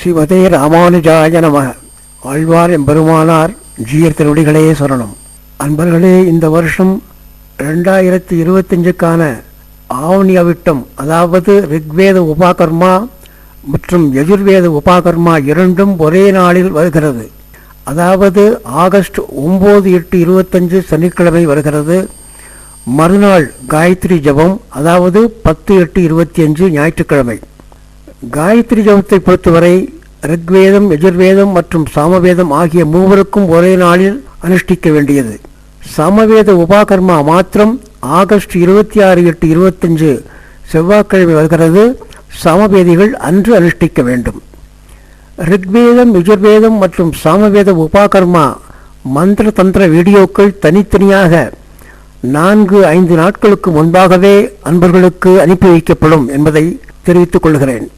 ஸ்ரீமதே ராமானுஜாய நமக. ஆழ்வார் எம்பெருமானார் ஜீயர் திருவடிகளே சரணம். அன்பர்களே, இந்த வருஷம் 2025க்கான ஆவணி அவிட்டம், அதாவது ரிக்வேத உபாகர்மா மற்றும் யஜுர்வேத உபாகர்மா இரண்டும் ஒரே நாளில் வருகிறது. அதாவது ஆகஸ்ட் 9-8-25 சனிக்கிழமை வருகிறது. மறுநாள் காயத்ரி ஜபம், அதாவது 10-8-25 ஞாயிற்றுக்கிழமை. காயத்ரி ஜபத்தை பொறுத்தவரை ரிக்வேதம், யஜுர்வேதம் மற்றும் சாமவேதம் ஆகிய மூவருக்கும் ஒரே நாளில் அனுஷ்டிக்க வேண்டியது. சாமவேத உபாகர்மா மாத்திரம் ஆகஸ்ட் 26-8-25 செவ்வாய்க்கிழமை வருகிறது. சாமவேதிகள் அன்று அனுஷ்டிக்க வேண்டும். ரிக்வேதம், யஜுர்வேதம் மற்றும் சாமவேத உபாகர்மா மந்திர தந்திர வீடியோக்கள் தனித்தனியாக 4-5 நாட்களுக்கு முன்பாகவே அன்பர்களுக்கு அனுப்பி வைக்கப்படும் என்பதை தெரிவித்துக் கொள்கிறேன்.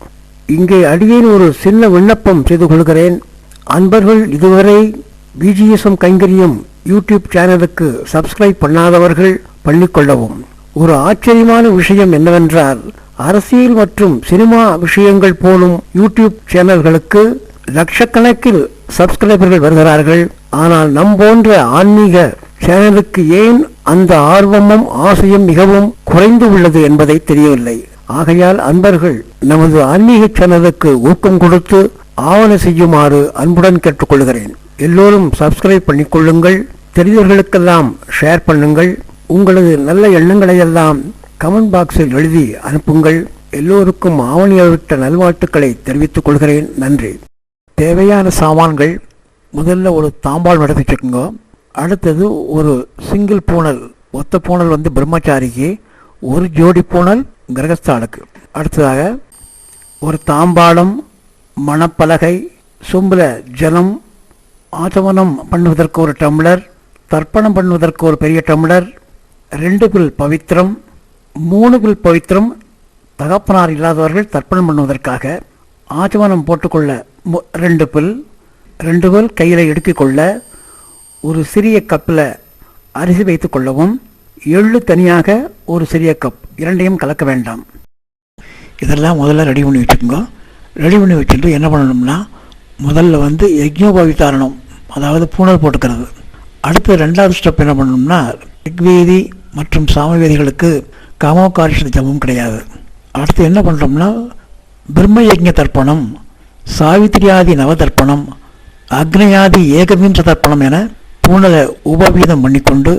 இங்கே அடியேன் ஒரு சின்ன விண்ணப்பம் செய்து கொள்கிறேன். அன்பர்கள் இதுவரை பிஜிஎஸ்எம் கைங்கரியம் யூடியூப் சேனலுக்கு சப்ஸ்கிரைப் பண்ணாதவர்கள் பண்ணிக்கொள்ளவும். ஒரு ஆச்சரியமான விஷயம் என்னவென்றால், அரசியல் மற்றும் சினிமா விஷயங்கள் போலும் யூடியூப் சேனல்களுக்கு லட்சக்கணக்கில் சப்ஸ்கிரைபர்கள் வருகிறார்கள். ஆனால் நம் போன்ற ஆன்மீக சேனலுக்கு ஏன் அந்த ஆர்வமும் ஆசையும் மிகவும் குறைந்து உள்ளது என்பதை தெரியவில்லை. ஆகையால் அன்பர்கள் நமது ஆன்மீக சேனலுக்கு ஊக்கம் கொடுத்து ஆவண செய்யுமாறு அன்புடன் கேட்டுக்கொள்கிறேன். எல்லோரும் சப்ஸ்கிரைப் பண்ணிக்கொள்ளுங்கள். தெரிந்தவர்களுக்கெல்லாம் ஷேர் பண்ணுங்கள். உங்களது நல்ல எண்ணங்களை எல்லாம் கமெண்ட் பாக்ஸில் எழுதி அனுப்புங்கள். எல்லோருக்கும் ஆவணியாவிட்ட நல்வாழ்த்துக்களை தெரிவித்துக் கொள்கிறேன். நன்றி. தேவையான சாமான்கள், முதல்ல ஒரு தாம்பாள் எடுத்து வச்சுக்கோங்க. அடுத்தது ஒரு சிங்கிள் பூனல், ஒத்த பூனல் பிரம்மச்சாரிக்கு, ஒரு ஜோடி பூனல் கிரகஸ்தாளுக்கு. அடுத்ததாக ஒரு தாம்பாளம், மணப்பலகை, சொம்பில் ஜலம், ஆச்சமனம் பண்ணுவதற்கு ஒரு டம்ளர், தர்ப்பணம் பண்ணுவதற்கு ஒரு பெரிய டம்ளர், 2 பில் பவித்திரம், 3 பில் பவித்திரம் தகப்பனார் இல்லாதவர்கள் தர்ப்பணம் பண்ணுவதற்காக, ஆச்சமனம் போட்டுக்கொள்ள 2 பில் கையில் எடுத்துக்கொள்ள, ஒரு சிறிய கப்பில் அரிசி வைத்து கொள்ளவும், எள்ளு தனியாக ஒரு சிறிய கப், இரண்டையும் கலக்க வேண்டாம். இதெல்லாம் முதல்ல ரெடி பண்ணி வச்சுக்கோங்க. ரெடி பண்ணி வச்சுட்டு என்ன பண்ணணும்னா, முதல்ல யஜ்ஞோபவிதாரணம், அதாவது பூனல் போட்டுக்கிறது. அடுத்து 2வது ஸ்டெப் என்ன பண்ணணும்னா, ரிக்வேதி மற்றும் சாமவேதிகளுக்கு காமோகாரிஷ ஜபம் கிடையாது. அடுத்து என்ன பண்ணுறோம்னா, பிரம்மயஜ்ஞ தர்ப்பணம், சாவித்திரியாதி நவதர்ப்பணம், அக்னயாதி ஏகவிம்ச தர்ப்பணம் என பூனலை உபவீதம் பண்ணிக்கொண்டு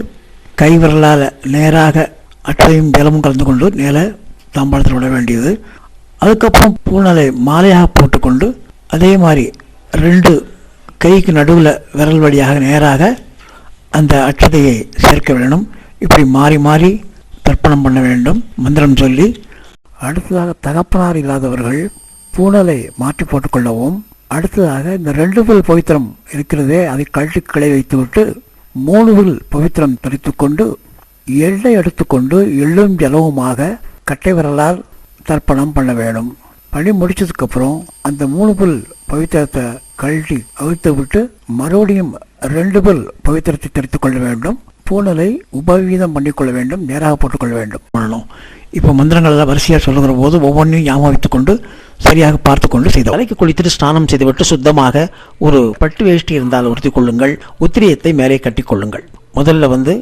கைவிரலால் நேராக அச்சையும் ஜலமும் கலந்து கொண்டு மேலே தாம்பாளத்தில் விட வேண்டியது. அதுக்கப்புறம் பூனலை மாலையாக போட்டுக்கொண்டு அதே மாதிரி 2 கைக்கு நடுவில் விரல் வழியாக நேராக அந்த அட்சதையை சேர்க்க வேண்டும். இப்படி மாறி மாறி தர்ப்பணம் பண்ண வேண்டும் மந்திரம் சொல்லி. அடுத்ததாக தகப்பனார் இல்லாதவர்கள் பூனலை மாற்றி போட்டுக்கொள்ளவும். அடுத்ததாக இந்த 2 பில் பவித்திரம் இருக்கிறதே, அதை கழட்டி கிளை வைத்துவிட்டு 3 பில் பவித்திரம் தரித்து கொண்டு எள்ளை எடுத்துக்கொண்டு எள்ளும் ஜலவுமாக கட்டை விரலால் தர்ப்பணம் பண்ண வேண்டும். பண்ணி முடிச்சதுக்கப்புறம் அந்த 3 பில் பவித்திரத்தை கழட்டி அவிழ்த்து விட்டு மறுபடியும் 2 பில் பவித்திரத்தை தரித்து கொள்ள வேண்டும். பூனலை உபவீதம் பண்ணிக்கொள்ள வேண்டும், நேராக போட்டுக்கொள்ள வேண்டும் பண்ணணும். இப்போ மந்திரங்களெல்லாம் வரிசையாக சொல்லுகிற போது ஒவ்வொன்றையும் ஞாபகம் வைத்துக்கொண்டு சரியாக பார்த்து கொண்டு செய்த தலைக்கு குளித்துட்டு ஸ்நானம் செய்துவிட்டு சுத்தமாக ஒரு பட்டு வேஷ்டி இருந்தால் உடுத்தி கொள்ளுங்கள். உத்திரியத்தை மேலே கட்டிக்கொள்ளுங்கள். முதல்ல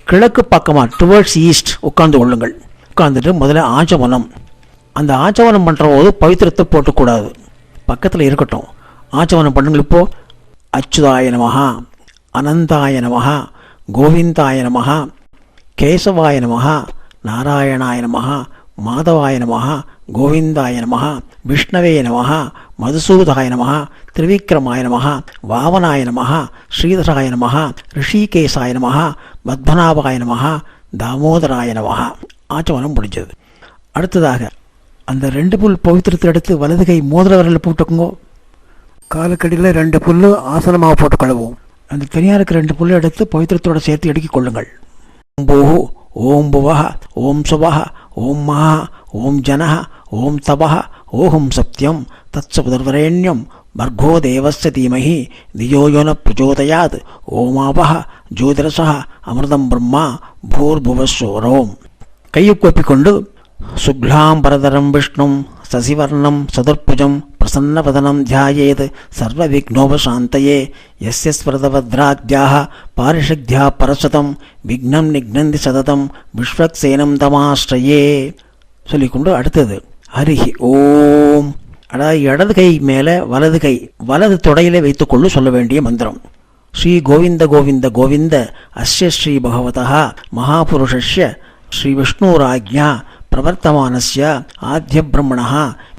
கிழக்கு பக்கமாக டுவர்ட்ஸ் ஈஸ்ட் உட்கார்ந்து கொள்ளுங்கள். உட்கார்ந்துட்டு முதல்ல ஆச்சமனம், அந்த ஆச்சமனம் பண்ணுற போது பவித்திரத்தை போட்டுக்கூடாது, பக்கத்தில் இருக்கட்டும். ஆச்சமனம் பண்ணுங்கள். இப்போது அச்சுதாய நமஹா, அனந்தாய நமஹா, கோவிந்தாய நமஹா, கேசவாய நமஹா, நாராயணாய நமஹா, மாதவாய நமஹா, கோவிந்தாய நமஹா, விஷ்ணவே நமஹா, மதுசூதாய நமஹா, திரிவிக்ரமாய நமஹா, வாவனாய நமஹா, ஸ்ரீதராய நமஹா, ரிஷிகேசாய நமஹா, பத்மநாபாய நமஹா, தாமோதராய நமஹா. ஆச்சமனம் முடிஞ்சது. அடுத்ததாக அந்த 2 புல் பவித்திரத்தை எடுத்து வலது கை மோதிர விரலில் போட்டுக்கோங்க. காலுக்கடியில் 2 புல் ஆசனமாக போட்டுக்கொள்ளவும். அந்த தனியாக இருக்கிற 2 புல்லை எடுத்து பவித்திரத்தோடு சேர்த்து எடுக்கிக் கொள்ளுங்கள். ஓம் பூஹு, ஓம் புவஹ, ஓம் சுவஹ, ஓம் மஹா, ஓம் ஜனஹ, ஓம் தபஹ, ஓஹம் சத்யம் தத்சபுதர்வரேண்யம் பர்கோ தேவஸ்ய தீமஹி தியோ யோ ந பிரச்சோதயாத் ஓமாவஹ ஜோதிரசஹ அமிர்தம் பிரம்மா பூர்புவஸ்ஸோரோம். கையை கொப்பிக்கொண்டு சுக்லாம் பரதரம் விஷ்ணும் சசிவர்ணம் சதுர்புஜம் பிரசன்னவதனம் தியாயேத் சர்வவிக்னோபசாந்தயே யஸ்ய ஸ்மிருதபத்ராத்யாः பாரிஷத்யாः பரசதம் விக்னம் நிக்னந்தி சததம் விஸ்வக்சேனம் தமாஸ்ரயே சொல்லிக்கொண்டு அடுத்தது ஹரிஹி ஓம். அதாவது இடது கை மேலே வலது தொடையிலே வைத்துக்கொண்டு சொல்ல வேண்டிய மந்திரம். ஸ்ரீ கோவிந்த கோவிந்த கோவிந்த அஸ்ய ஸ்ரீ பகவதः மகாபுருஷஸ்ய ஸ்ரீ விஷ்ணுராஜ்ஞா பிரவர்த்தமானஸ்ய ஆத்ய பிரம்மணः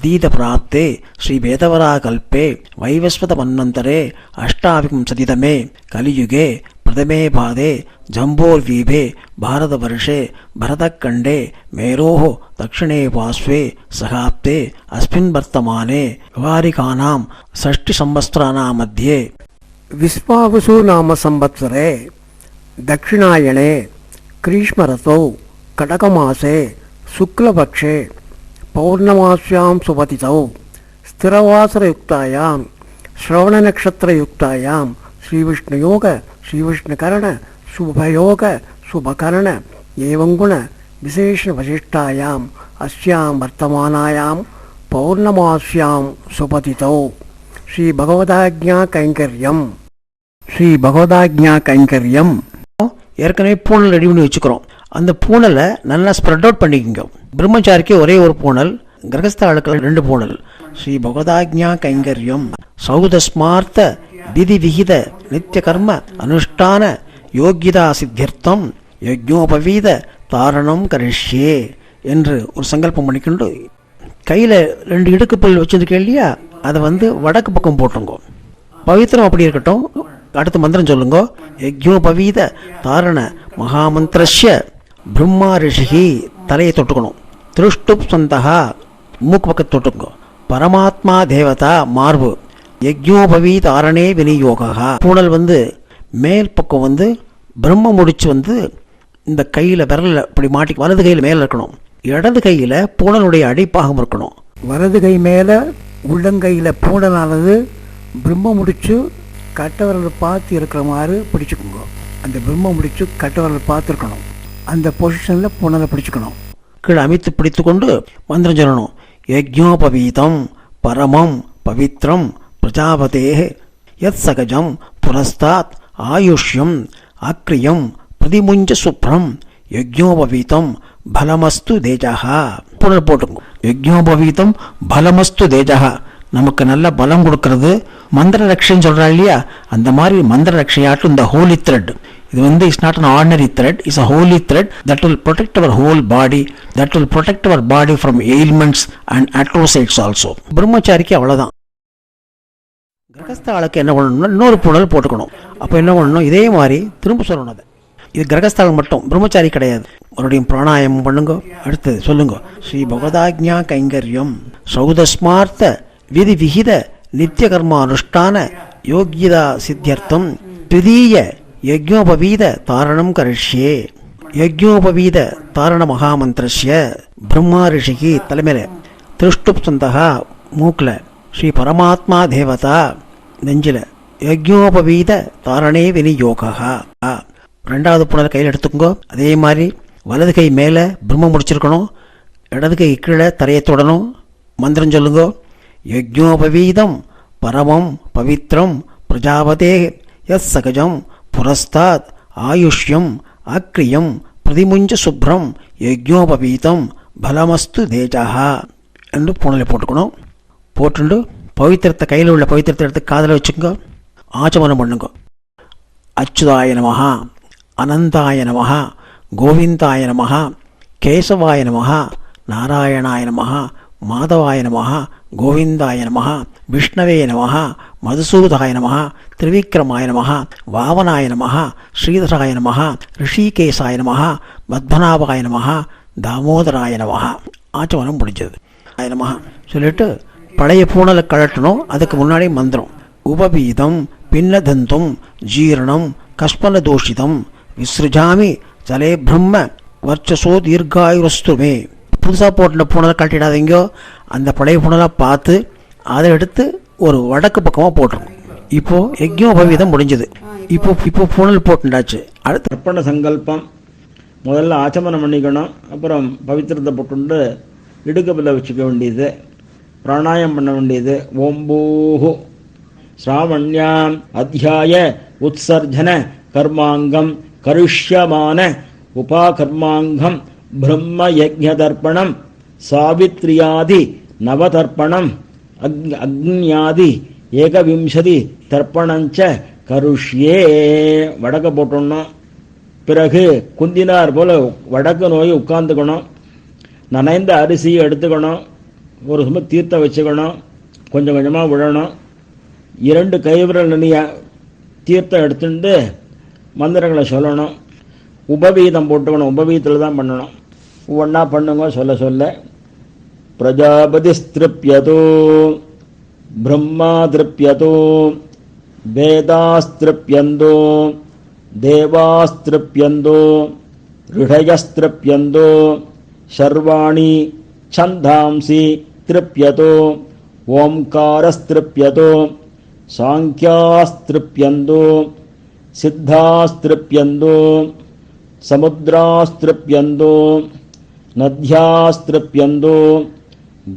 தீதபிராப்தே ஸ்ரீ வேதவராகல்பே வைவஸ்வத மன்வந்தரே அஷ்டாவிंशतितमे கலியுகே பிரதமே பாதே ஜம்போர்வீபே பாரதவர்ஷே பரதக்கண்டே மேரோः தக்ஷிணே பாஸ்வே சகாப்தே அஸ்மின் வர்த்தமானே விவாரிகானாம் षष्टि संवत्सराणां मध्ये विश्वावसु नाम संवत्सरे दक्षिणायणे ग्रीष्मऋतौ कटकमासे शुक्लपक्षे पौर्णमास्यां सुपतितौ स्थिरवासरयुक्तायां श्रवणनक्षत्रयुक्तायां श्रीविष्णुयोग श्रीविष्णुकर्ण शुभयोग शुभकर्ण एवं गुण विशेषवशिष्टायाम् अस्यां वर्तमानायां पौर्णमास्यां सुपतितौ श्री भगवदाज्ञा கைங்கரியம். ஏற்கனவே பூனல் ரெடி பண்ணி வச்சுக்கிறோம். அந்த பூனலை நல்லா ஸ்ப்ரெட் அவுட் பண்ணிக்கோங்க. பிரம்மச்சாரிக்கு ஒரே ஒரு பூனல், கிரகஸ்த ஆளுக்கள் 2 பூனல். ஸ்ரீ பகவதாஜ்ஞா கைங்கரியம் சௌதஸ்மார்த்த விதி விகித நித்திய கர்ம அனுஷ்டான யோகிதா சித்தியர்த்தம் யஜ்ஞோபவீத தாரணம் கரிஷ்யே என்று ஒரு சங்கல்பம் பண்ணிக்கொண்டு கையில் 2 இடுக்குப்பல் வச்சுருக்கேன் இல்லையா, அதை வடக்கு பக்கம் போட்டுருங்க. பவித்திரம் அப்படி இருக்கட்டும். அடுத்த மந்திரம் சொல்லுங்க. யஜ்ஞோபவீத தாரண மகாமந்திரஸ்ய பிரம்மா ரிஷிகி தலையை தொட்டுக்கணும். திருஷ்டுப் சந்தகா மூக்கு பக்கத்தை தொட்டுக்கோ. பரமாத்மா தேவதா மார்பு. யஜ்ஞோபவீ தாரணே விநியோகா. பூனல் மேல் பக்கம் பிரம்ம முடிச்சு இந்த கையில் விரலில் இப்படி மாட்டி வலது கையில் மேலே இருக்கணும். இடது கையில் பூனலுடைய அடிப்பாகம் இருக்கணும். வலது கை மேலே உள்ளங்கையில் பூனலானது பிரம்ம முடிச்சு கட்டவரல் பார்த்து இருக்கிற மாதிரி பிடிச்சிக்கோங்க. அந்த பிரம்ம முடிச்சு கட்டவரல் பார்த்து இருக்கணும். அந்த பொசிஷனில் பூனலை பிடிச்சிக்கணும். கீழே அமைத்து பிடித்து கொண்டு மந்திரம் சொல்லணும். யஜ்ஞோபவீதம் பரமம் பவித்ரம் பிரஜாபதே யத் சகஜம் புரஸ்தாத் ஆயுஷ்யம் அக்ரியம் பிரதிமுஞ்ச சுப்ரம் யஜ்ஞோபவீதம் பலமஸ்து தேஜகா. புனல் போட்டுங்க. யஜ்ஞோபவீதம் பலமஸ்து தேஜகா. நமக்கு நல்ல பலம் கொடுக்கறது மந்திர ரக்ஷைன்னு சொல்கிறா இல்லையா, அந்த மாதிரி மந்திர ரக்ஷையாட்டும் இந்த ஹோலி த்ரெட். இது is not an ordinary thread, is a holy thread that will protect our whole body, that will protect our body from ailments and atrocities also. பிரம்மச்சாரிக்கு அவ்வளோதான். கிரகஸ்த ஆளுக்கு என்ன பண்ணணும்னா இன்னொரு புனல் போட்டுக்கணும். அப்போ என்ன பண்ணணும், இதே மாதிரி திரும்ப சொல்லணும். அதை இது கிரகஸ்தாலம் மட்டும், பிரம்மச்சாரி கிடையாது. மறுபடியும் பிராணாயாமம் பண்ணுங்க. அடுத்தது சொல்லுங்க. ஸ்ரீ பகவதாஜ்ஞா கைங்கரியம் சௌதஸ்மார்த்த விதி விகித நித்திய கர்மானுஷ்டான யோகியதா சித்தியர்த்தம் த்விதீய யஜ்ஞோபவீத தாரணம் கரிஷ்யே. யஜ்ஞோபவீத தாரண மகாமந்திரஸ்ய பிரம்மா ரிஷிகி தலைமையில, திருஷ்டுப் சந்தகா மூக்கில், ஸ்ரீ பரமாத்மா தேவதா நெஞ்சில், யஜ்ஞோபவீத தாரணே விநியோகா. 2வது புனல் கையில் எடுத்துக்கோங்க. அதே மாதிரி வலது கை மேலே பிரம்ம முடிச்சிருக்கணும். இடது கை கீழே தரையை தொடணும். மந்திரம் சொல்லுங்க. யஜ்ஞோபவீதம் பரமம் பவித்ரம் பிரஜாபதே யத் சகஜம் புரஸ்தாத் ஆயுஷ்யம் அக்ரியம் பிரதிமுஞ்ச சுப்ரம் யஜ்ஞோபவீதம் பலமஸ்து தேஜகா என்று புனலை போட்டுக்கணும். போட்டுண்டு பவித்திரத்தை கையில் உள்ள பவித்திரத்தை எடுத்து காதில் வச்சுக்கோங்க. ஆச்சமனம் பண்ணுங்க. அச்சுதாய நமஹ, அனந்தாய நமஹ, கோவிந்தாய நமஹ, கேசவாய நமஹ, நாராயணாய நமஹ, மாதவாய நமஹ, கோவிந்தாய நமஹ, விஷ்ணவே நமஹ, மதுசூதாய நமஹ, திரிவிக்ரமாய நமஹ, வாவனாய நமஹ, ஸ்ரீதராய நமஹ, ரிஷிகேசாய நமஹ, பத்மநாபாய நமஹ, தாமோதராய நமஹ. ஆச்சமனம் முடிஞ்சது. ஆய நமஹ சொல்லிட்டு பழைய பூனலை கழட்டணும். அதுக்கு முன்னாடி மந்திரம். உபபீதம் பின்னதந்தும் ஜீரணம் கஸ்மல தோஷிதம் விஸ்ருஜாமி ஜலே பிரம்ம வர்ச்சசோ தீர்காயுரஸ்துமே. புதுசாக போட்ட பூனலை கட்டிடாதீங்கோ. அந்த பழைய பூனலை பார்த்து அதை எடுத்து ஒரு வடக்கு பக்கமாக போட்டுருங்க. இப்போது யஜ்ஞோபவீதம் முடிஞ்சது. இப்போ பூனல் போட்டுண்டாச்சு. அடுத்து அர்ப்பண சங்கல்பம். முதல்ல ஆச்சமனம் பண்ணிக்கணும். அப்புறம் பவித்திரத்தை போட்டுண்டு இடுக்கப்பில் வச்சுக்க வேண்டியது. பிராணாயம் பண்ண வேண்டியது. ஓம்பூஹு ஸ்ராவண்யாம் அத்தியாய உத்சர்ஜன கர்மாங்கம் கருஷ்யமான உபாகர்மாங்கம் பிரம்ம யஜ்ஞதர்ப்பணம் சாவித்ரியாதி நவதர்ப்பணம் அக்னியாதி ஏகவிம்சதி தர்ப்பணஞ்ச கருஷ்யே. வடக்க போட்டோம்னோம். பிறகு குந்தினார் போல வடக்கு நோய் உட்கார்ந்துக்கணும். நனைந்த அரிசியை எடுத்துக்கணும். ஒரு சும்மா தீர்த்தம் வச்சுக்கணும். கொஞ்சம் கொஞ்சமாக விழணும். 2 கைவிரல் நனிய தீர்த்தம் எடுத்துட்டு மந்திரங்களை சொல்லணும். உபவீதம் போட்டுக்கணும். உபவீதத்தில் தான் பண்ணணும். ஒவ்வொன்றா பண்ணுங்க சொல்ல சொல்ல. பிரஜாபதி ஸ்திருப்யதோ பிரம்மா திருப்யதோ வேதாஸ்திருப்யந்தோ தேவாஸ்திருப்யந்தோ ரிஷயஸ்திருப்யந்தோ சர்வாணி சந்தாம்சி திருப்யதோ ஓம்காரஸ்திருப்யதோ சாங்கியாஸ்திருப்யந்தோ சித்தாஸ்திருப்யந்தோ சமுத்ராஸ்திருப்யந்தோ நத்யாஸ்திருப்யந்தோ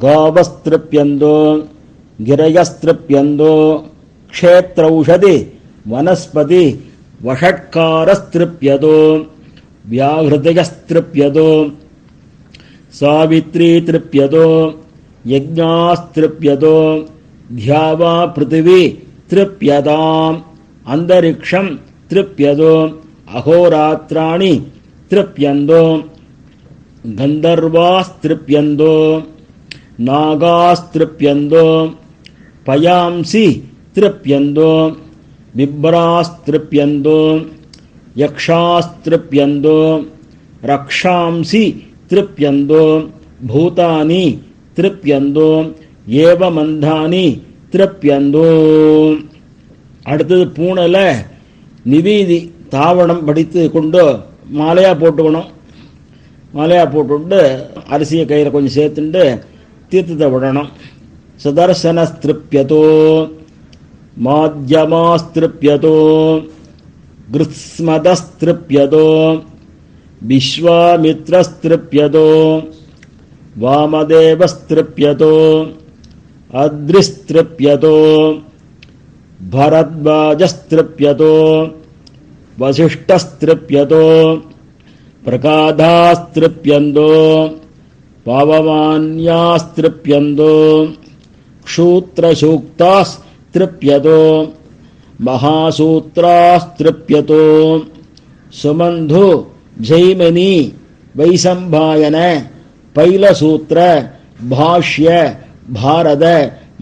காவஸ்திருப்யந்தோ கிரயஸ்திருப்யந்தோ க்ஷேத்ரௌஷதி வனஸ்பதி வஷட்காரஸ்திருப்யதோ வியாஹிருதயஸ்திருப்யதோ சாவித்ரி திருப்யதோ யஜ்ஞாஸ்திருப்யதோ தியாவா பிருத்திவி திருப்யதாம் அந்தரிக்ஷம் திருப்யதோ அகோராத்ராணி திருப்யந்தோ கந்தர்வாஸ்திருப்யந்தோ நாகாஸ்திருப்யந்தோ பயாம்சி திருப்யந்தோ விப்ராஸ்திருப்யந்தோ யக்ஷாஸ்திருப்யந்தோ ரக்ஷாம்சி திருப்யந்தோ பூதானி திருப்யந்தோ ஏவமந்தானி திருப்யந்தோ. அடுத்தது பூனல நிவீதி தாவணம் படித்து கொண்டு மாலையாக போட்டுக்கணும். மாலையாக போட்டுவிட்டு அரிசியை கையில் கொஞ்சம் சேர்த்துட்டு தீர்த்தத்தை விடணும். சதர்சனஸ்திருப்யதோ மாத்யமாஸ்திருப்யதோ கிருத்ஸ்மதஸ்திருப்யதோ விஸ்வாமித்ரஸ்திருப்யதோ வாமதேவஸ்திருப்யதோ அத்ரிஸ்திருப்யதோ பரத்வாஜஸ்திருப்யதோ வசிஷ்டஸ்திருப்யதோ பிரகாதாஸ்திருப்யந்தோ பாவமான்யாஸ்திருப்யந்தோ க்ஷூத்ரசூக்தாஸ்திருப்யதோ மகாசூத்ராஸ்திருப்யதோ சுமந்து ஜெய்மனி வைசம்பாயன பைலசூத்திர பாஷ்ய பாரத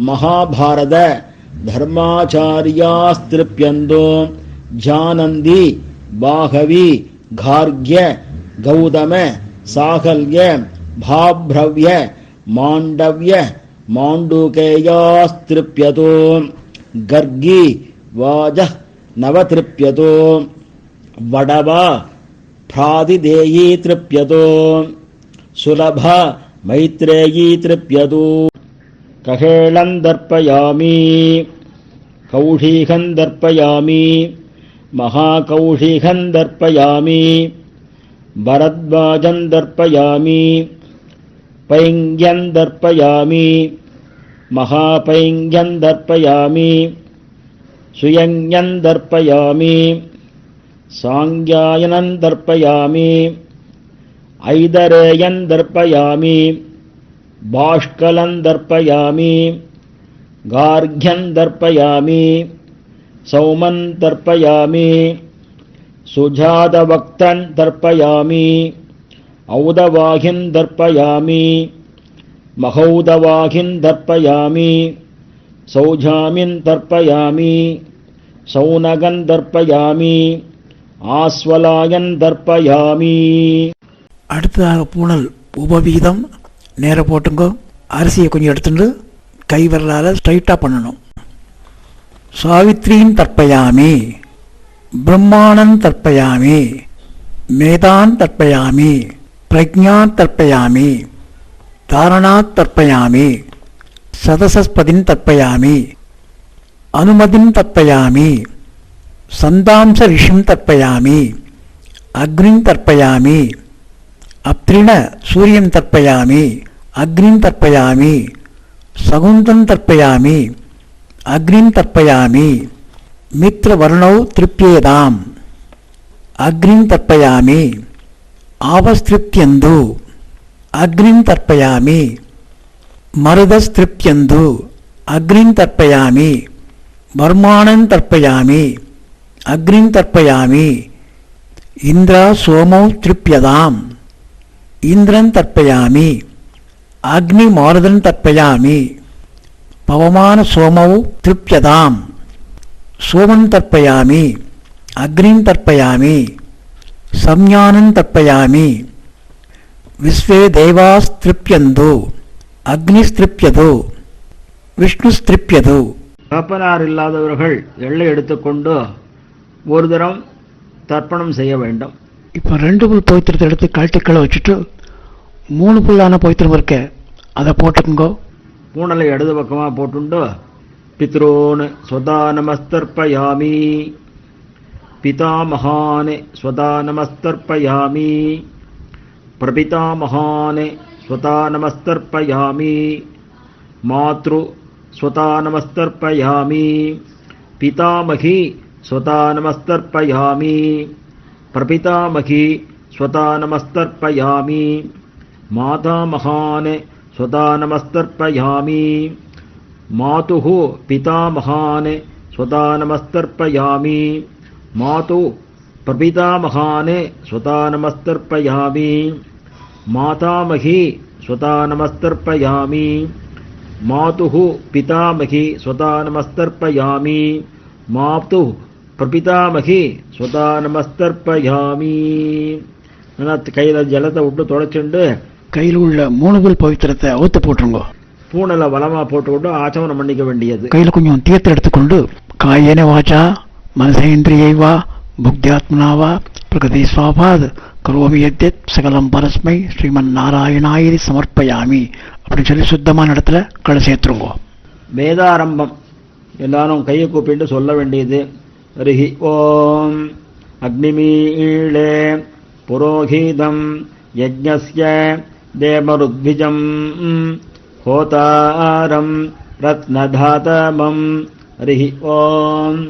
மகாபாரத தர்மாச்சாரியாஸ்திருப்யந்தோ ஜானந்தி பாகவி கார்க்ய கௌதம சாகல்ய பாப்ரவ்ய மாண்டவ்ய மாண்டூகேயாஸ்திருப்யதோ கர்கி வாஜ நவதிருப்யதோ வடவா பிராதிதேயீ திருப்யதோ சுலப மைத்ரேயீ திருப்யதோ. ககேளம் தர்ப்பயாமி கௌஷீகம் தர்ப்பயாமி மகாகௌஷீகம் தர்ப்பயாமி பரத்வாஜம் தர்ப்பயாமி பைங்யம் தர்ப்பயாமி மகாபைங்யம் தர்ப்பயாமி சுயங்யம் தர்ப்பயாமி சாங்கியாயனம் தர்ப்பயாமி ஐதரேயன் தர்ப்பயாமி பாஷ்கலம் தர்ப்பயாமி கார்க்யம் தர்ப்பயாமி சௌமன் தர்ப்பயாமி சுஜாதவக்தன் தர்ப்பயாமி ஔதவாகின் தர்ப்பயாமி மகௌதவாகின் தர்ப்பயாமி சௌஜாமின் தர்ப்பயாமி சௌனகன் தர்ப்பயாமி ஆஸ்வலாயன் தர்ப்பயாமி. அடுத்ததாக பூனல் உபவீதம். நேர போட்டுங்க. அரிசியை கொஞ்சம் எடுத்துட்டு கை விரலால் ஸ்ட்ரைட்டாக பண்ணணும். சாவித்ரீன் தர்ப்பயாமி பிரம்மாணன் தர்ப்பயாமி மேதான் தர்ப்பயாமி பிரஜ்ஞான் தர்ப்பயாமி தாரணாத் தர்ப்பயாமி சதசஸ்பதின் தர்ப்பயாமி அனுமதின் தர்ப்பயாமி சந்தாம்ச ரிஷிம் தர்ப்பயாமி அக்னின் தர்ப்பயாமி அப்திரிண சூரியன் தர்ப்பயாமி அக்னின் தர்ப்பயாமி சகுந்தம் தர்ப்பயாமி அக்னிம் தர்ப்பயாமி மித்ரவர்ணௌ திருப்யேதாம் அக்னிம் தர்ப்பயாமி ஆவஸ்திருப்யந்து அக்னிம் தர்ப்பயாமி மருதஸ்திருப்யந்து அக்னிம் தர்ப்பயாமி வர்மாணம் தர்ப்பயாமி அக்னிம் தர்ப்பயாமி இந்திரா சோமௌ திருப்யதாம் இந்திரன் தர்ப்பயாமி அக்னி மாருதன் தர்ப்பயாமி பவமான சோமௌ திருப்யதாம் சோமன் தர்ப்பயாமி அக்னிம் தர்ப்பயாமி சம்ஞானம் தர்ப்பயாமி விஸ்வே தேவாஸ்திருப்யந்து அக்னிஸ்திருப்யது விஷ்ணுஸ்திருப்யது. தகப்பனார் இல்லாதவர்கள் எள்ளை எடுத்துக்கொண்டு ஒரு தரம் தர்ப்பணம் செய்ய வேண்டும். இப்போ 2 புல் பவித்திரத்தை எடுத்து கழட்டிக்களை வச்சுட்டு 3 புல்லான பவித்திரம் இருக்க அதை போட்டுக்குங்கோ. பூனலை இடது பக்கமாக போட்டுண்டு பித்ரோன் ஸ்வதா நமஸ்தர்ப்பயாமி பிதாமகான் ஸ்வதா நமஸ்தர்ப்பயாமி பிரபிதாமகான் ஸ்வதா நமஸ்தர்ப்பயாமி மாத்ரு ஸ்வதா நமஸ்தர்ப்பயாமி பிதாமகி ஸ்வதா நமஸ்தர்ப்பயாமி பிரபிதாமகி ஸ்வதா நமஸ்தர்ப்பயாமி மாதாமகான் ஸ்வதா நமஸ்தர்ப்பயாமி மாதுः பிதாமகான் ஸ்வதா நமஸ்தர்ப்பயாமி மாது பிரபிதாமகான் ஸ்வதா நமஸ்தர்ப்பயாமி மாதாமகி ஸ்வதா நமஸ்தர்ப்பயாமி மாதுः பிதாமகி ஸ்வதா நமஸ்தர்ப்பயாமி மாது பிரபிதாமகி ஸ்வதா நமஸ்தர்ப்பயாமி. கையில் ஜலத்தை விட்டு தொடச்சுண்டு கையில் உள்ள 3 புல் பவித்திரத்தை அவுத்து போட்டுருங்கோ. பூனலை வளமாக போட்டுக்கொண்டு ஆச்சமனம் பண்ணிக்க வேண்டியது. கையில் கொஞ்சம் தீர்த்து எடுத்துக்கொண்டு காயேன வாச்சா மனசேந்திரியைவா புக்தியாத்மனா வா பிரகதி ஸ்வாபாத் கரோமி யத்யத் சகலம் பரஸ்மை ஸ்ரீமன் நாராயணாயிரி சமர்ப்பயாமி அப்படின்னு சொல்லி சுத்தமான இடத்துல களை சேர்த்துருங்கோ. வேதாரம்பம் எல்லாரும் கையை கூப்பிட்டு சொல்ல வேண்டியது. ரிஹி ஓம் அக்னிமீளே புரோஹிதம் யஜ்ஞஸ்ய தேவருத்விஜம் ஹோதாரம் ரத்னதாதமம் ரிஹி ஓம்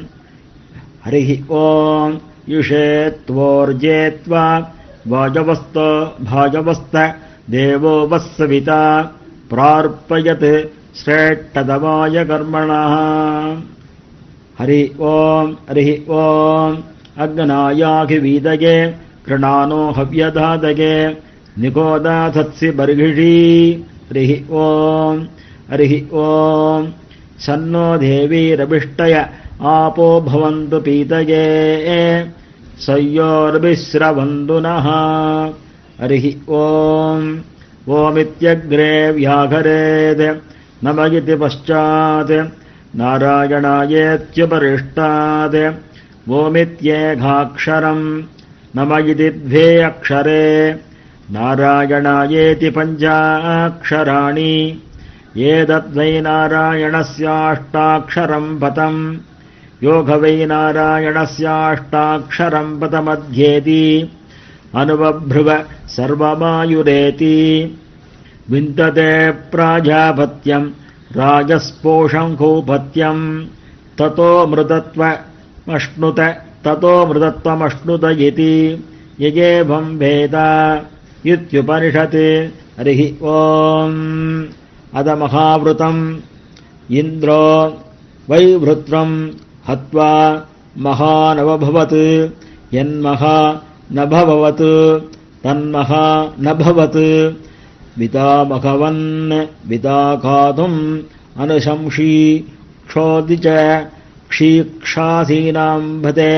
ஹரிஹி ஓம் யுஷேத்வோர்ஜேத்வா भाजवस्त देवो वत्सविता प्रार्पयत् श्रेष्ठतमाय कर्मणः. हरि ओम अग्नायाभिवीदगे कृणानो हव्यदादगे निकोदाधत्सि बर्हिषी. हरि ओम सन्नो देवीरभिष्टय आपो भवन्तु पीतये सयोर्विश्रवन्दुनः. हरिः ओम ओमित्यग्रे व्याघरेत् नमयिति पश्चात् नारायणायेत्युपरिष्टात् ओमित्येकाक्षरम् नमयिति 2 अक्षरे नारायणायेति 5 एतद्वै नारायणस्याष्टाक्षरम् पतम् योगवै नारायणस्याष्टाक्षरम् पतमध्येति अनुबभ्रुव सर्वमायुरेति विन्दते प्राजापत्यम् राजस्पोषङ्खोपत्यम् ततो मृतत्वमश्नुत इति यगेवम् वेद इत्युपनिषत्. हरिः ओम् अद महावृतम् इन्द्रो वैवृत्रम् हत्वा महानवभवत् यन्महा न भवत् तन्महा न भवत् वितामघवन् विताखातुम् अनुशंसी क्षोधि च क्षीक्षासीनाम् भते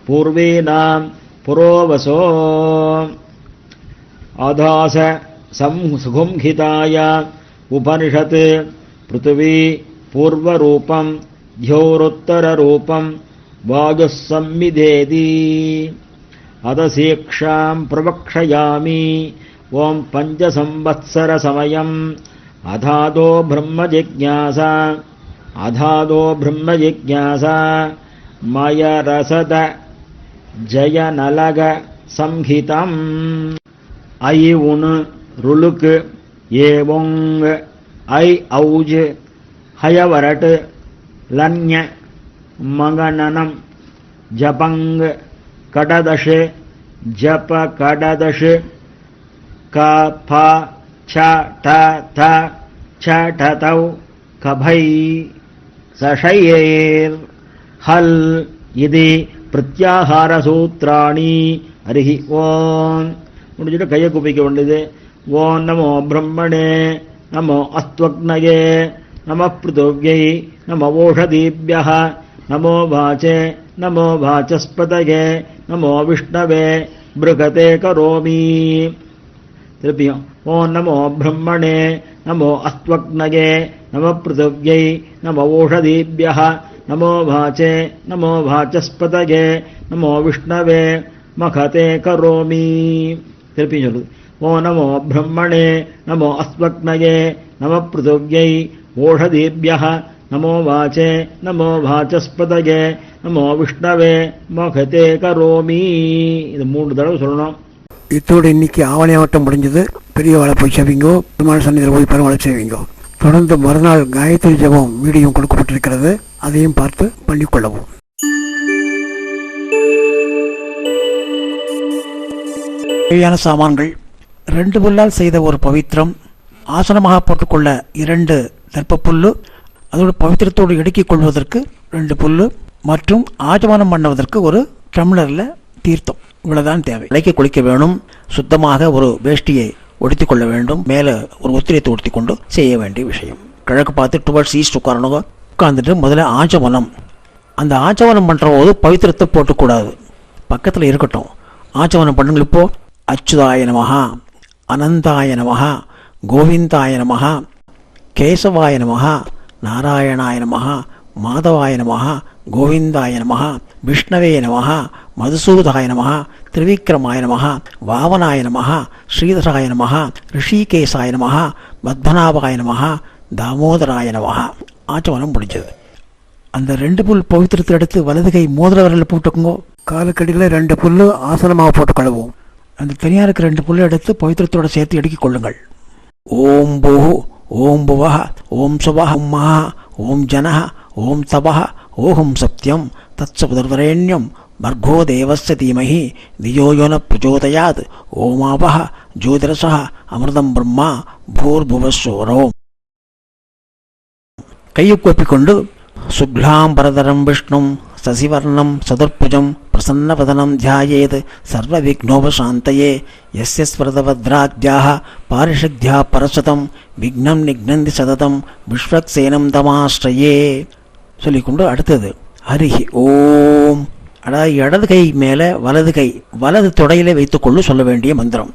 पूर्वीनाम् पुरोवसो अधास संसुगुंहिताय उपनिषत् पृथिवी पूर्वरूपम् ध्योरुत्तररूपम् वायुः संविधेति. अदशीक्षाम् प्रवक्षयामि ओम् 5 संवत्सरसमयम् अधादो ब्रह्मजिज्ञासा मयरसद जयनलग संहितम्. ऐ उन् रुलुक् एवोङ् ஐ ஔஜ் ஹயவரட் லன்ய மகனனம் ஜபங் கடதஷ் ஜப கடதஷ் க ப ச ட த ச ட தௌ கபை சஷயேர் ஹல் இது பிரத்யாகார சூத்ராணி ஹரிஹி ஓம். முடிஞ்சிட்டு கையை குப்பிக்க வேண்டியது. ஓம் நமோ பிரம்மணே நமோ அஸ்த்வக்னயே நம பிருத்திவ்யை நம ஓஷதீப்யः நமோ வாசே நமோ வாசஸ்பதயே நமோ விஷ்ணவே பிருகதே கரோமி. திருப்பியும் ஓம் நமோ பிரம்மணே நமோ அஸ்த்வக்னயே நம பிருத்திவ்யை நம ஓஷதீப்யः நமோ வாசே நமோ வாசஸ்பதயே நமோ விஷ்ணவே மகதே கரோமி. திருப்பியும் சொல்லுது. ஓம் நமோ பிரம்மணே நமோ அஸ்வக்னயே நம பிருத்திவ்யை ஓஷதீப்யः நமோ வாசே நமோ வாசஸ்பதயே நமோ விஷ்ணவே மகதே கரோமி. இது 3 தடவை சொல்லணும். இத்தோடு இன்னைக்கு ஆவணியாவட்டம் முடிஞ்சது. பெரியவாளை போய் செய்வீங்கோ, பெருமாள் சன்னிதியில் போய் பெருமாளை செய்வீங்கோ. தொடர்ந்து மறுநாள் காயத்ரி ஜபம் வீடியோ கொடுக்கப்பட்டிருக்கிறது, அதையும் பார்த்து பண்ணிக்கொள்ளவும். தேவையான சாமான்கள்: 2 புல்லால் செய்த ஒரு பவித்திரம், ஆசனமாக போட்டுக்கொள்ள 2 தர்ப்பப்புல்லு, அதோடு பவித்திரத்தோடு இடுக்கிக் கொள்வதற்கு 2 புல்லு மற்றும் ஆச்சமனம் பண்ணுவதற்கு ஒரு டம்ளரில் தீர்த்தம். இவ்வளவுதான் தேவை. விலைக்கு குளிக்க வேணும். சுத்தமாக ஒரு வேஷ்டியை உடுத்திக் கொள்ள வேண்டும். மேலே ஒரு உத்திரியத்தை உடுத்தி கொண்டு செய்ய வேண்டிய விஷயம். கிழக்கு பார்த்து டுவர்ட்ஸ் ஈஸ்ட் உட்காரணுங்க. உட்கார்ந்துட்டு முதல்ல ஆச்சமனம். அந்த ஆச்சமனம் பண்ணுற போது பவித்திரத்தை போட்டுக்கூடாது, பக்கத்தில் இருக்கட்டும். ஆச்சமனம் பண்ணுங்கள். இப்போ அச்சுதாய நமஹா, அனந்தாய நமஹா, கோவிந்தாய நமஹா, கேசவாய நமஹா, நாராயணாய நமஹா, மாதவாய நமஹா, கோவிந்தாய நமஹா, விஷ்ணவே நமஹா, மதுசூதாய நமஹா, திரிவிக்ரமாய நமஹா, வாவனாய நமஹா, ஸ்ரீதராய நமஹா, ரிஷிகேசாய நமஹா, பத்மநாபாய நமஹா, தாமோதராய நமஹா. ஆச்சமனம் முடிஞ்சது. அந்த 2 புல் பவித்திரத்தை எடுத்து வலது கை மோதிர விரலில் போட்டுக்குங்கோ. காலுக்கடியில் 2 புல்லு ஆசனமாக போட்டுக்கொள்ளவும். அந்த தனியாக இருக்கிற 2 புல்லை எடுத்து பவித்திரத்தோடு சேர்த்து இடுக்கிக் கொள்ளுங்கள். ஓம் பூஹு ஓம் புவஹ ஓம் சுவஹ ஓம் மஹா ஓம் ஜனஹ ஓம் தபஹ ஓஹம் சத்யம் தத்சபுதர்வரேண்யம் பர்கோ தேவஸ்ய தீமஹி தியோ யோ ந பிரச்சோதயாத் ஓமாவஹ ஜோதிரசஹ அமிர்தம் பிரம்மா பூர்புவஸ்ஸோரோம். கையை கூப்பிக்கொண்டு சுக்லாம் பரதரம் விஷ்ணும் சசிவர்ணம் சதுர்புஜம் பிரசன்னவதனம் தியாயேத் சர்வவிக்னோபசாந்தயே யஸ்ய ஸ்வரதவத்ராத்யாः பாரிஷத்யா பரசதம் விக்னம் நிக்னந்தி சததம் விஸ்வக்சேனம் தமாஸ்ரயே சொல்லிக்கொண்டு அடுத்தது ஹரிஹி ஓம். அதாவது இடது கை மேலே வலது தொடையிலே வைத்துக்கொண்டு சொல்ல வேண்டிய மந்திரம்.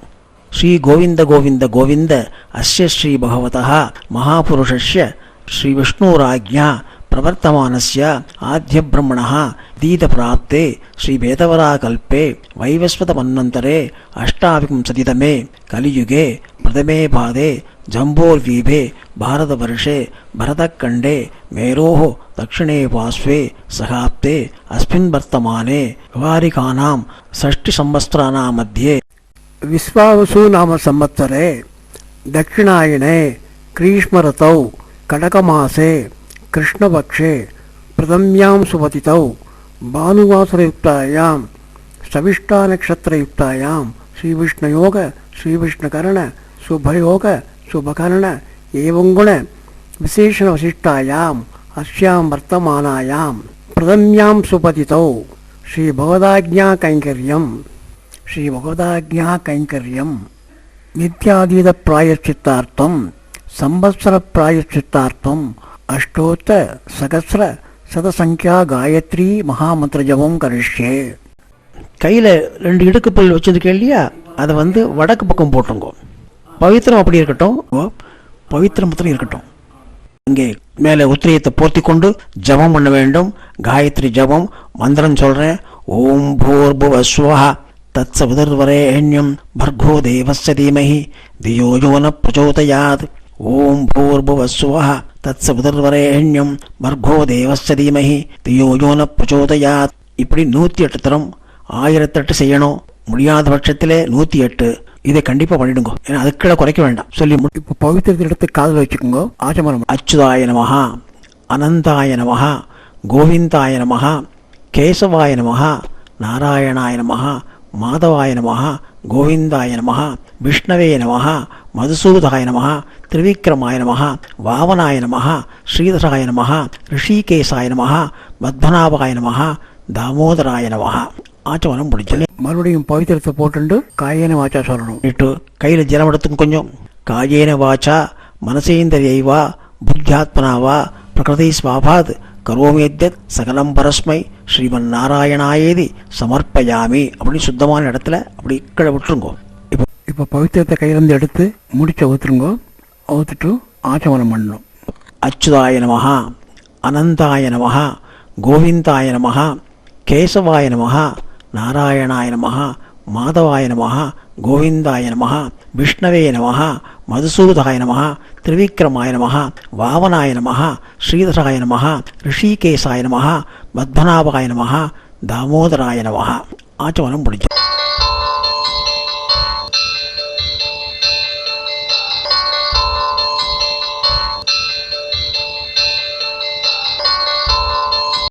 ஸ்ரீ கோவிந்த கோவிந்த கோவிந்த அஸ்ய ஸ்ரீ பகவதः மகாபுருஷஸ்ய ஸ்ரீ விஷ்ணுராஜ்ஞா பிரவர்த்தமானஸ்ய ஆத்ய பிரம்மணः தீதபிராப்தே ஸ்ரீ வேதவராகல்பே வைவஸ்வத மன்வந்தரே அஷ்டாவிம்சதிதமே கலியுகே பிரதமே பாதே ஜம்போர்தீபே பாரதவர்ஷே பரதக்கண்டே மேரோः தக்ஷிணே பாஸ்வே சகாப்தே அஸ்மின் வர்த்தமானே விவாரிகானாம் षष्टि संवत्सराणां मध्ये விஸ்வாவசு நாம சம்வத்சரே தட்சிணாயனே கிரீஷ்மரதௌ கடகமாசே கிருஷ்ணபக்ஷே பிரதம்யாம் சுபதிதௌ பானுவாசரயுக்தாயாம் சவிஷ்டாநக்ஷத்திரயுக்தாயாம் ஸ்ரீவிஷ்ணயோக ஸ்ரீவிஷ்ணுகரண சுபயோக சுபகரண ஏவங்குண விசேஷண வசிஷ்டாயாம் அஸ்யாம் வர்த்தமானாயாம் பிரதம்யாம் சுபதிதௌ ஸ்ரீபகவதாஜ்ஞா கைங்கர்யம் நித்யாதீத பிராயச்சித்தார்த்தம் சம்பத்சர பிராயச்சித்தார்த்தம் அஷ்டோத்த சகசிர சதசங்கியா காயத்ரி மகாமந்திர ஜபம் கரிஷ்யே. கையில் 2 இடுக்குப்புல் வச்சுருக்கேன் இல்லையா, அதை வடக்கு பக்கம் போட்டுங்கோ. பவித்திரம் அப்படி இருக்கட்டும், பவித்திரம் மாத்திரம் இருக்கட்டும். இங்கே மேலே உத்திரியத்தை போர்த்தி கொண்டு ஜபம் பண்ண வேண்டும். காயத்ரி ஜபம் மந்திரம் சொல்கிறேன். ஓம் பூர்புவஸ்வஹ தத்சவிதுர்வரேண்யம் பர்கோ தேவஸ்ய தீமஹி தியோ யோ ந பிரச்சோதயாத். ஓம் பூர்புவஸ்வஹ தத்சவிதுர்வரேண்யம் பர்கோ தேவஸ்ய தீமஹி தியோ யோ ந பிரச்சோதயாத். இப்படி 108 தரம் 1008 செய்யணும். முடியாத பட்சத்திலே 108, இதை கண்டிப்பாக பண்ணிடுங்க. ஏன்னா அதுக்கிட குறைக்க வேண்டாம். சொல்லி இப்போ பவித்திரத்தை எடுத்து காதில் வச்சுக்கோங்க. ஆச்சமனம். அச்சுதாய நமஹ, அனந்தாய நமஹ, கோவிந்தாய நமஹ, கேசவாய நமஹ, நாராயணாய நமஹ, மாதவாய நமஹ, கோவிந்தாய நமஹ, விஷ்ணவே நமஹ, மதுசூதாய நமஹ, திரிவிக்ரமாய நமஹ, வாவனாய நமஹ, ஸ்ரீதராய நமஹ, ரிஷிகேசாய நமஹ, பத்மநாபாய நமஹ, தாமோதராய நமஹ. ஆச்சமனம் பிடிச்சல. மறுபடியும் பவித்திரத்தை போட்டுண்டு காயேன வாச்சா சொல்லணும். இட்டு கையில் ஜலம் எடுத்துங்க. கொஞ்சம் காயேன வாச்சா மனசேந்திரியைவா புத்தியாத்மனாவா பிரகிருதி ஸ்வாபாத் கரோமேத்யத் சகலம் பரஸ்மை ஸ்ரீமன் நாராயணாயேதி சமர்ப்பயாமி அப்படின்னு சுத்தமான இடத்துல அப்படி கீழே விட்டுருங்கோ. இப்போ பவித்திரத்தை கையிலேருந்து எடுத்து முடிச்ச ஊற்றுருங்கோ. ஊற்றுட்டு ஆச்சமனம் பண்ணணும். அச்சுதாய நமஹ, அனந்தாய நமஹ, கோவிந்தாய நமஹ, கேசவாய நமஹ, நாராயணாய நமஹ, மாதவாய நமஹ, கோவிந்தாய நமஹ, விஷ்ணவே நமஹ, மதுசூதாய நமஹ, திரிவிக்ரமாய நமஹ, வாவனாய நமஹ, ஸ்ரீதராய நமஹ, ரிஷிகேசாய நமஹ, பத்மநாபாய நமஹ, தாமோதராய நமஹ. ஆச்சமனம் பிடிச்ச.